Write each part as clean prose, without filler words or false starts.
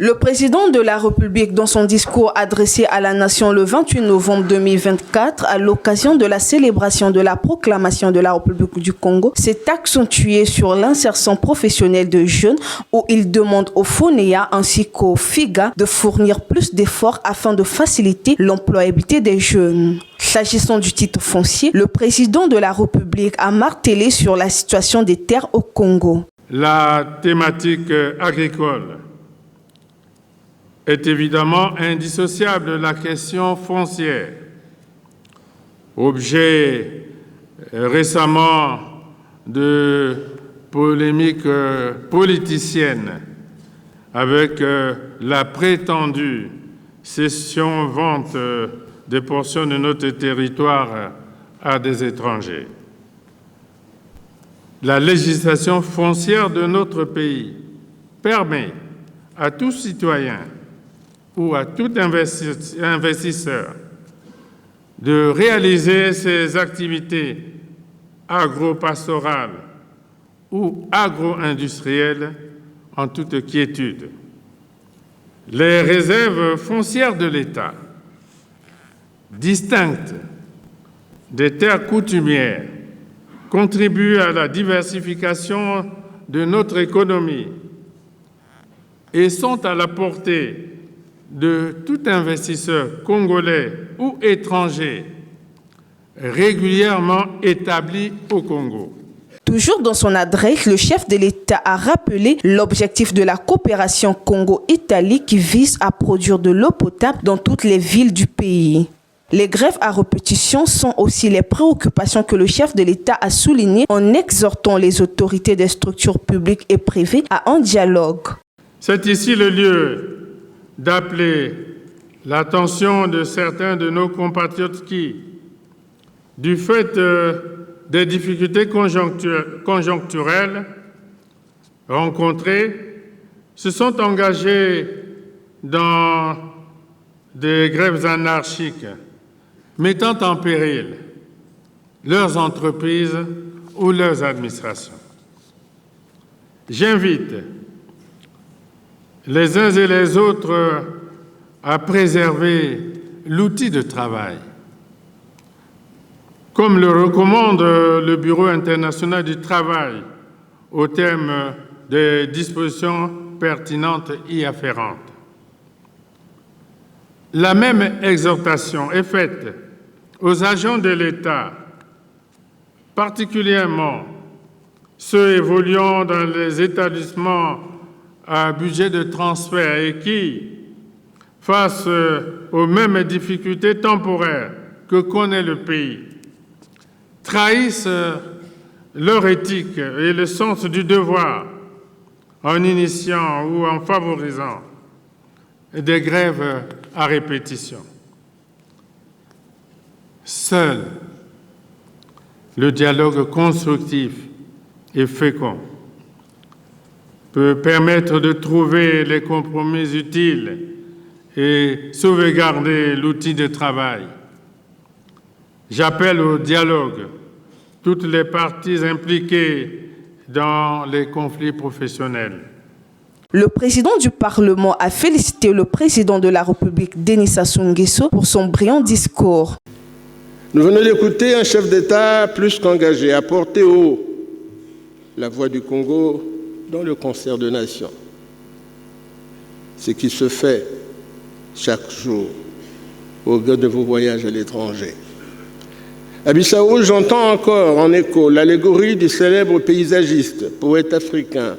Le président de la République, dans son discours adressé à la nation le 28 novembre 2024, à l'occasion de la célébration de la proclamation de la République du Congo, s'est accentué sur l'insertion professionnelle de jeunes où il demande aux FONEA ainsi qu'aux FIGA de fournir plus d'efforts afin de faciliter l'employabilité des jeunes. S'agissant du titre foncier, le président de la République a martelé sur la situation des terres au Congo. La thématique agricole est évidemment indissociable de la question foncière, objet récemment de polémiques politiciennes avec la prétendue cession-vente des portions de notre territoire à des étrangers. La législation foncière de notre pays permet à tout citoyen ou à tout investisseur de réaliser ses activités agro-pastorales ou agro-industrielles en toute quiétude. Les réserves foncières de l'État, distinctes des terres coutumières, contribuent à la diversification de notre économie et sont à la portée de tout investisseur congolais ou étranger régulièrement établi au Congo. Toujours dans son adresse, le chef de l'État a rappelé l'objectif de la coopération Congo-Italie qui vise à produire de l'eau potable dans toutes les villes du pays. Les grèves à répétition sont aussi les préoccupations que le chef de l'État a soulignées en exhortant les autorités des structures publiques et privées à un dialogue. C'est ici le lieu d'appeler l'attention de certains de nos compatriotes qui, du fait des difficultés conjoncturelles rencontrées, se sont engagés dans des grèves anarchiques, mettant en péril leurs entreprises ou leurs administrations. J'invite les uns et les autres à préserver l'outil de travail. Comme le recommande le Bureau international du travail au terme des dispositions pertinentes y afférentes. La même exhortation est faite aux agents de l'État, particulièrement ceux évoluant dans les établissements à budget de transfert et qui, face aux mêmes difficultés temporaires que connaît le pays, trahissent leur éthique et le sens du devoir en initiant ou en favorisant des grèves à répétition. Seul le dialogue constructif et fécond peut permettre de trouver les compromis utiles et sauvegarder l'outil de travail. J'appelle au dialogue toutes les parties impliquées dans les conflits professionnels. Le président du Parlement a félicité le président de la République, Denis Sassou Nguesso, pour son brillant discours. Nous venons d'écouter un chef d'État plus qu'engagé à porter haut la voix du Congo dans le concert de nations. Ce qui se fait chaque jour au gré de vos voyages à l'étranger. À Bissau, j'entends encore en écho l'allégorie du célèbre paysagiste, poète africain,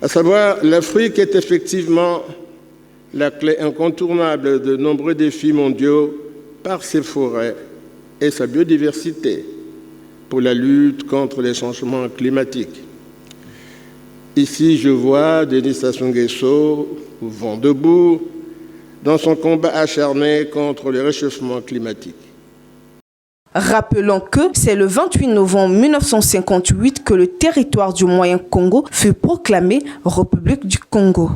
à savoir l'Afrique est effectivement la clé incontournable de nombreux défis mondiaux par ses forêts et sa biodiversité pour la lutte contre les changements climatiques. Ici, je vois Denis Sassou Nguesso, vent debout, dans son combat acharné contre le réchauffement climatique. Rappelons que c'est le 28 novembre 1958 que le territoire du Moyen Congo fut proclamé République du Congo.